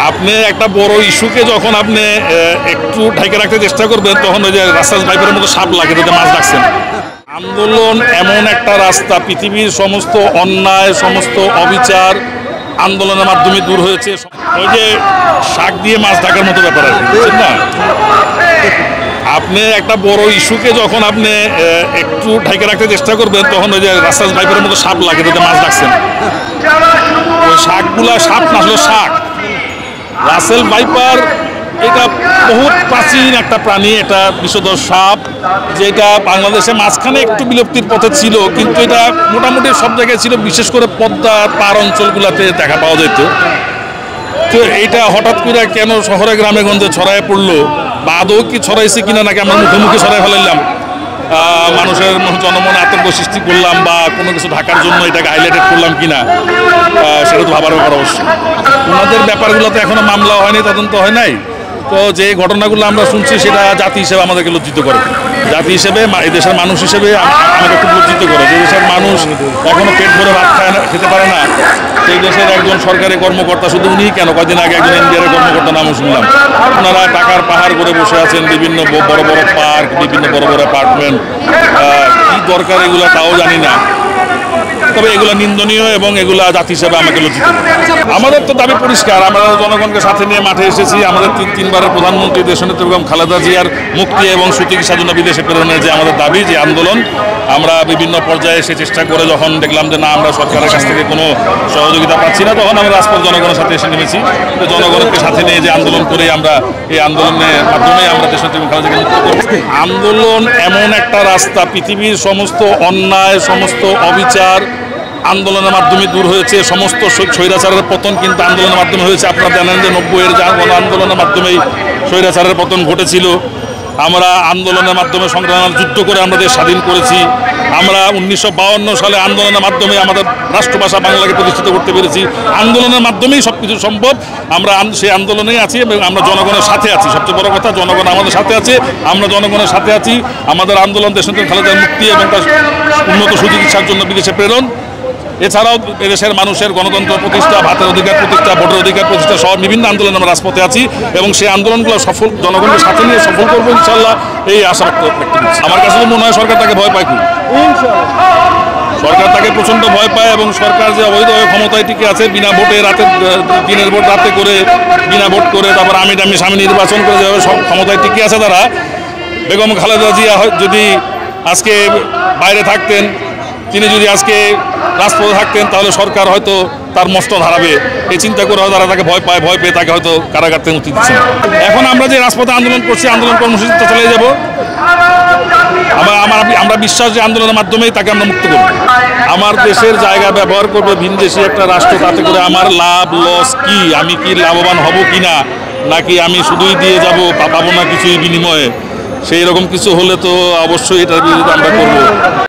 আপনি একটা বড় ইস্যুকে যখন আপনি একটু ঢেকে রাখতে চেষ্টা করবেন তখন ওই যে রাস্তার পাইপের মতো সাপ লাগে তাতে মাছ ডাকছেন। আন্দোলন এমন একটা রাস্তা, পৃথিবীর সমস্ত অন্যায়, সমস্ত অবিচার আন্দোলনের মাধ্যমে দূর হয়েছে। ওই যে শাক দিয়ে মাছ ডাকার মতো ব্যাপার আর কি, বুঝছেন না? আপনি একটা বড় ইস্যুকে যখন আপনি একটু ঢেকে রাখতে চেষ্টা করবেন তখন ওই যে রাস্তার পাইপের মতো সাপ লাগে তাতে মাছ ডাকছেন। ওই শাকগুলা সাপ না, আসলে শাক। রাসেল ভাইপার এটা বহুত প্রাচীন একটা প্রাণী, এটা বিষধর সাপ, যেটা বাংলাদেশে মাঝখানে একটু বিলুপ্তির পথে ছিল, কিন্তু এটা মোটামুটি সব জায়গায় ছিল, বিশেষ করে পদ্মা পার অঞ্চলগুলোতে দেখা পাওয়া যেত। তো এটা হঠাৎ করে কেন শহরে গ্রামে গঞ্জে ছড়ায় পড়লো, বা আদৌ কি ছড়াইছে কিনা, নাকি আমরা মুখে মুখে ছড়াই ফেলাইলাম, মানুষের জনমনে আতঙ্ক সৃষ্টি করলাম, বা কোনো কিছু ঢাকার জন্য এটাকে হাইলাইটেড করলাম কিনা, সেটা তো ভাবার ব্যাপার অবশ্যই। ওনাদের ব্যাপারগুলোতে এখনো মামলা হয়নি, তদন্ত হয় নাই। তো যে ঘটনাগুলো আমরা শুনছি সেটা জাতি হিসেবে আমাদেরকে লজ্জিত করে। জাতি হিসেবে, এদেশের মানুষ হিসেবে আমাকে খুব লজ্জিত করে। যে দেশের মানুষ এখনো পেট ভরে ভাত খেতে পারে না, সেই দেশের একজন সরকারি কর্মকর্তা, শুধু উনি কেন, কয়েকদিন আগে একজন এনডিআর কর্মকর্তা নামও শুনলাম, ওনারা টাকার পাহাড় করে বসে আছেন, বিভিন্ন বড় বড় পার্ক, বিভিন্ন বড় বড় অ্যাপার্টমেন্ট। কি দরকার এগুলো তাও জানি না, তবে এগুলো নিন্দনীয় এবং এগুলা জাতি হিসেবে আমাকে লজ্জিত করে। আমাদের তো দাবি পরিষ্কার, আমরা জনগণকে সাথে নিয়ে মাঠে এসেছি। আমাদের তিনবারের প্রধানমন্ত্রী দেশনেত্রী বেগম খালেদা জিয়ার মুক্তি এবং সুচিকিৎসার জন্য বিদেশে প্রেরণের যে আমাদের দাবি, যে আন্দোলন, আমরা বিভিন্ন পর্যায়ে এসে চেষ্টা করে যখন দেখলাম যে না, আমরা সরকারের কাছ থেকে কোনো সহযোগিতা পাচ্ছি না, তখন আমরা রাজপথ জনগণের সাথে এসে নেমেছি। তো জনগণকে সাথে নিয়ে যে আন্দোলন করে আমরা এই আন্দোলনের মাধ্যমে আমরা দেশনেত্রী বেগম খালেদা জিয়াকে মুক্ত করব। আন্দোলন এমন একটা রাস্তা, পৃথিবীর সমস্ত অন্যায়, সমস্ত অবিচার আন্দোলনের মাধ্যমে দূর হয়েছে। সমস্ত স্বৈরাচারের পতন কিন্তু আন্দোলনের মাধ্যমে হয়েছে। আপনারা জানেন যে 90-এর গণ আন্দোলনের মাধ্যমেই স্বৈরাচারের পতন ঘটেছিল। আমরা আন্দোলনের মাধ্যমে সংগ্রাম যুদ্ধ করে আমরা দেশ স্বাধীন করেছি। আমরা 1952 সালে আন্দোলনের মাধ্যমে আমাদের রাষ্ট্রভাষা বাংলাকে প্রতিষ্ঠিত করতে পেরেছি। আন্দোলনের মাধ্যমেই সব কিছু সম্ভব। আমরা সেই আন্দোলনেই আছি এবং আমরা জনগণের সাথে আছি। সবচেয়ে বড় কথা, জনগণ আমাদের সাথে আছে, আমরা জনগণের সাথে আছি। আমাদের আন্দোলন দেশনেত্রী খালেদার মুক্তি এবং তার উন্নত সুচিকিৎসার জন্য বিদেশে প্রেরণ, এছাড়াও এদেশের মানুষের গণতন্ত্র প্রতিষ্ঠা, ভাতের অধিকার প্রতিষ্ঠা, ভোটের অধিকার প্রতিষ্ঠা সহ বিভিন্ন আন্দোলনে আমরা রাজপথে আছি এবং সেই আন্দোলনগুলো সফল, জনগণের সাথে নিয়ে সফল করবো ইনশাল্লাহ, এই আশা ব্যক্ত করছি। আমার কাছে তো মনে হয় সরকার তাকে ভয় পায় খুব। সরকার তাকে প্রচণ্ড ভয় পায় এবং সরকার যে অবৈধভাবে ক্ষমতায় টিকে আছে, বিনা ভোটে দিনের ভোট রাতে করে, বিনা ভোট করে, তারপর আমি স্বামী নির্বাচন করে যেভাবে ক্ষমতায় টিকে আছে তারা, বেগম খালেদা জিয়া যদি আজকে বাইরে থাকতেন, তিনি যদি আজকে রাজপথে থাকতেন, তাহলে সরকার হয়তো তার মস্তক হারাবে, এই চিন্তা করে হয়তো তারা তাকে ভয় পেয়ে তাকে হয়তো কারাগার থেকে মুক্তি দিচ্ছে। এখন আমরা যে রাজপথে আন্দোলন করছি, আন্দোলন কর্মসূচিতে চালিয়ে যাব। আমরা বিশ্বাস যে আন্দোলনের মাধ্যমেই তাকে আমরা মুক্ত করব। আমার দেশের জায়গা ব্যবহার করবে ভিনদেশি একটা রাষ্ট্র, তাতে করে আমার লাভ লস কি, আমি কি লাভবান হব কিনা, নাকি আমি শুধুই দিয়ে যাব, পাবো না কিছুই বিনিময়ে, সেই রকম কিছু হলে তো অবশ্যই এটার বিরুদ্ধে আমরা করব।